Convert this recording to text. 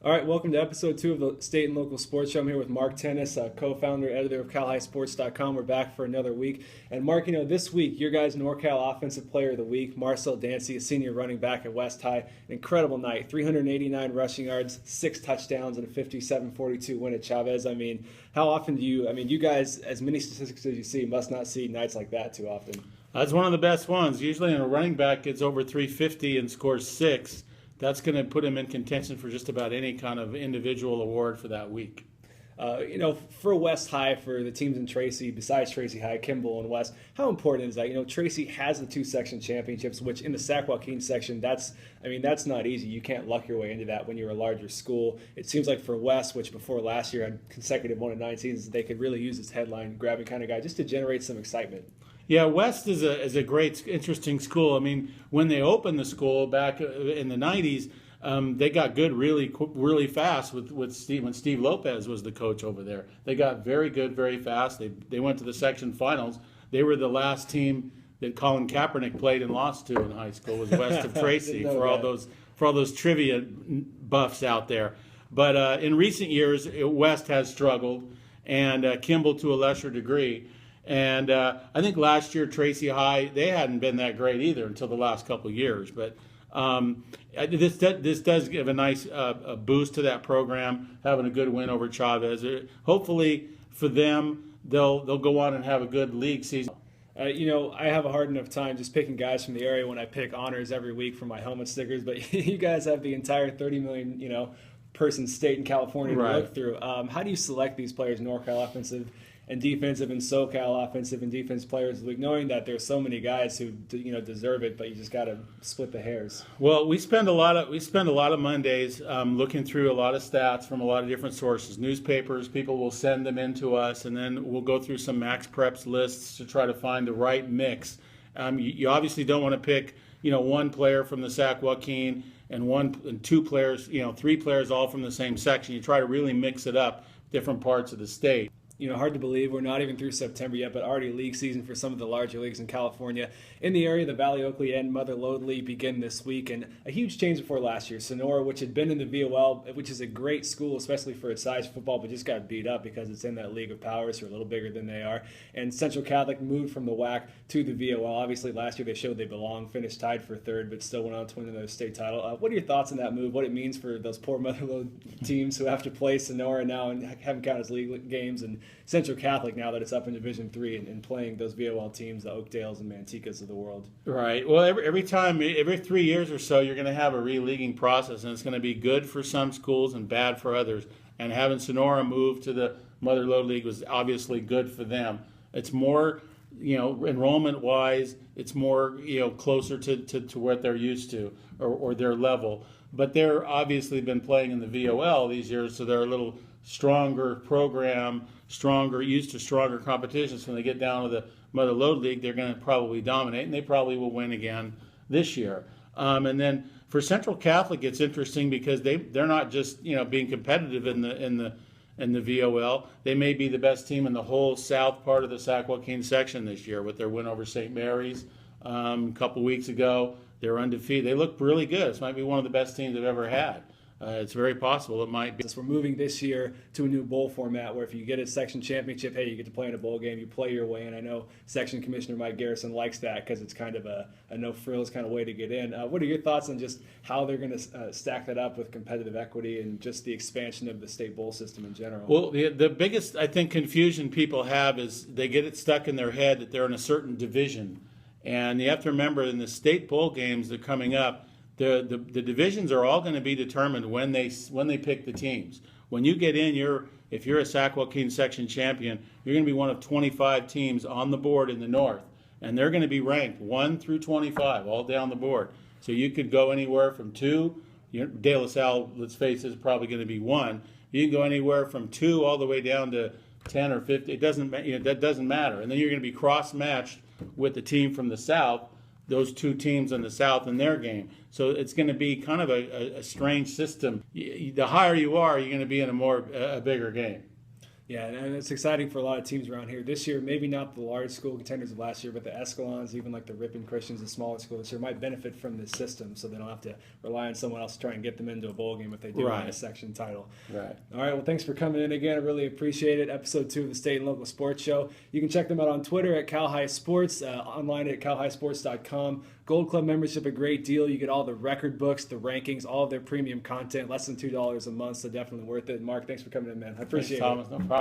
All right, welcome to episode 2 of the State and Local Sports Show. I'm here with Mark Tennis, co-founder, editor of CalHighSports.com. We're back for another week. And Mark, this week, your guys' NorCal Offensive Player of the Week, Marcel Dancy, a senior running back at West High. An incredible night, 389 rushing yards, 6 touchdowns, and a 57-42 win at Chavez. How often do you guys, as many statistics as you see, must not see nights like that too often. That's one of the best ones. Usually when a running back gets over 350 and scores 6, that's going to put him in contention for just about any kind of individual award for that week. For West High, for the teams in Tracy, besides Tracy High, Kimball, and West, how important is that? Tracy has the 2 section championships, which in the Sac Joaquin section, that's not easy. You can't luck your way into that when you're a larger school. It seems like for West, which before last year had consecutive 1-9 seasons, they could really use this headline-grabbing kind of guy just to generate some excitement. Yeah, West is a great, interesting school. When they opened the school back in the 90s, they got good really fast with Steve, when Steve Lopez was the coach over there. They got very good very fast. They went to the section finals. They were the last team that Colin Kaepernick played and lost to in high school, was west of Tracy, for all those trivia buffs out there. But in recent years, West has struggled, and Kimball to a lesser degree. And I think last year, Tracy High, they hadn't been that great either until the last couple of years. But this does give a nice boost to that program, having a good win over Chavez. Hopefully for them, they'll go on and have a good league season. I have a hard enough time just picking guys from the area when I pick honors every week for my helmet stickers. But you guys have the entire 30 million, person state in California to look through. How do you select these players, NorCal Offensive and Defensive and SoCal Offensive and Defense Players of the League, knowing that there's so many guys who deserve it, but you just got to split the hairs? Well, we spend a lot of Mondays looking through a lot of stats from a lot of different sources, newspapers. People will send them in to us, and then we'll go through some Max Preps lists to try to find the right mix. You obviously don't want to pick one player from the Sac Joaquin and 2 players, 3 players all from the same section. You try to really mix it up, different parts of the state. Hard to believe we're not even through September yet, but already league season for some of the larger leagues in California. In the area, the Valley Oakley and Mother Lode League begin this week, and a huge change before last year. Sonora, which had been in the VOL, which is a great school, especially for its size football, but just got beat up because it's in that League of Powers, who are a little bigger than they are. And Central Catholic moved from the WAC to the VOL. Obviously, last year they showed they belong, finished tied for 3rd, but still went on to win another state title. What are your thoughts on that move, what it means for those poor Mother Lode teams who have to play Sonora now and haven't counted as league games, and Central Catholic now that it's up in Division III and playing those VOL teams, the Oakdales and Manticas of the world? Right. Well, every 3 years or so, you're going to have a re-leaguing process, and it's going to be good for some schools and bad for others. And having Sonora move to the Mother Lode League was obviously good for them. It's more, enrollment-wise, it's more, closer to what they're used to or their level. But they're obviously been playing in the VOL these years, so they're a little stronger program, used to stronger competitions. When they get down to the Mother Lode League, they're going to probably dominate, and they probably will win again this year. And then for Central Catholic, it's interesting because they're not just being competitive in the VOL. They may be the best team in the whole south part of the Sac Joaquin section this year with their win over St. Mary's a couple weeks ago. They were undefeated. They look really good. This might be one of the best teams they've ever had. It's very possible it might be. We're moving this year to a new bowl format where if you get a section championship, hey, you get to play in a bowl game, you play your way in. I know Section Commissioner Mike Garrison likes that because it's kind of a no-frills kind of way to get in. What are your thoughts on just how they're going to stack that up with competitive equity and just the expansion of the state bowl system in general? Well, the biggest, I think, confusion people have is they get it stuck in their head that they're in a certain division. And you have to remember in the state bowl games that are coming up, the divisions are all going to be determined when they pick the teams. When you get in, if you're a Sac Joaquin section champion, you're going to be one of 25 teams on the board in the north, and they're going to be ranked 1 through 25 all down the board. So you could go anywhere from 2. De La Salle, let's face it, is probably going to be 1. You can go anywhere from 2 all the way down to 10 or 50. That doesn't matter. And then you're going to be cross-matched with the team from the south, those 2 teams in the south in their game. So it's going to be kind of a strange system. The higher you are, you're going to be in a bigger game. Yeah, and it's exciting for a lot of teams around here. This year, maybe not the large school contenders of last year, but the Escalons, even like the Ripon Christians, the smaller school this year, might benefit from this system, so they don't have to rely on someone else to try and get them into a bowl game if they do win a section title. Right. All right, well, thanks for coming in again. I really appreciate it. Episode 2 of the State and Local Sports Show. You can check them out on Twitter at Cal High Sports, online at calhighsports.com. Gold Club membership, a great deal. You get all the record books, the rankings, all of their premium content, less than $2 a month, so definitely worth it. Mark, thanks for coming in, man. I appreciate it. Thanks, Thomas. No problem.